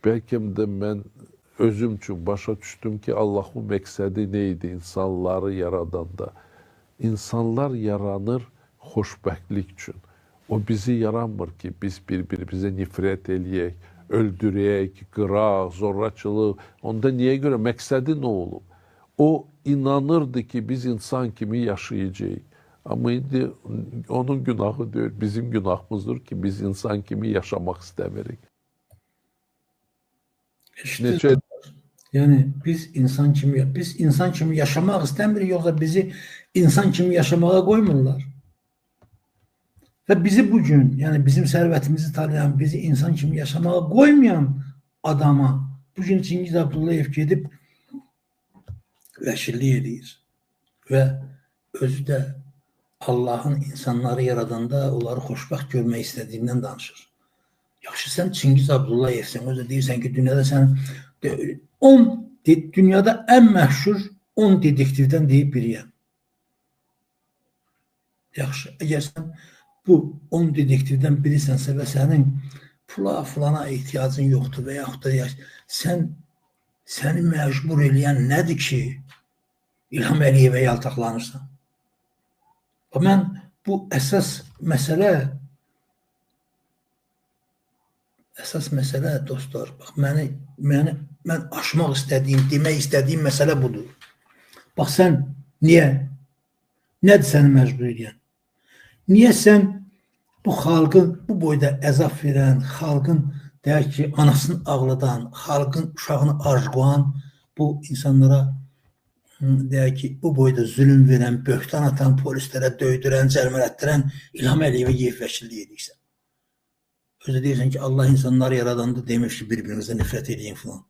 bəlkə də mən özüm üçün başa düşdüm ki, Allahın məqsədi nə idi insanları yaradanda? İnsanlar yaranır xoşbəxtlik üçün. O bizi yaranmır ki, biz bir-birimizə nifrət eləyək, öldürək, qıraq, zorlaçılıq. Onda niyə görə? Məqsədi nə olub? O inanırdı ki, biz insan kimi yaşayacağıq. Amma indi onun günahı deyil, bizim günahımızdır ki, biz insan kimi yaşamaq istəmirik. İşte, yani biz insan kimi yaşamaq istəmirik, yoxsa bizi insan kimi yaşamağa qoymurlar. Və bizi bugün, yəni bizim sərvətimizi tanıyan, bizi insan kimi yaşamağa qoymayan adama bugün Çingiz Abdullayev gedib vəkillik edir və özü də Allahın insanları yaradanda onları xoşbəxt görmək istədiyindən danışır. Yaxşı, sən Çingiz Abdullayevsən, özü deyirsən ki, dünyada sən dünyada ən məşhur 10 dedektivdən deyib biriyəm. Yaxşı, əgər sən bu 10 dedektivdən birisənsə və sənin fulana ehtiyacın yoxdur və yaxud da səni məcbur eləyən nədir ki, İlham Əliyevə yaltaqlanırsan? Mən bu əsas məsələ dostlar, bax, mən aşmaq istədiyim, demək istədiyim məsələ budur. Bax, sən niyə? Nədir səni məcbur edən? Niyə sən bu xalqın bu boyda əzab verən, xalqın deyək ki, anasını ağladan, xalqın uşağını acqoyan bu insanlara deyək ki, bu boyda zülüm verən, böhtan atan, polislərə döydürən, cərmələtdirən İlham Əliyevə yeyib vəkillik edirsən. Özü deyirsən ki, Allah insanları yaradanda demiş ki, bir-birinizə nifrət edin filan.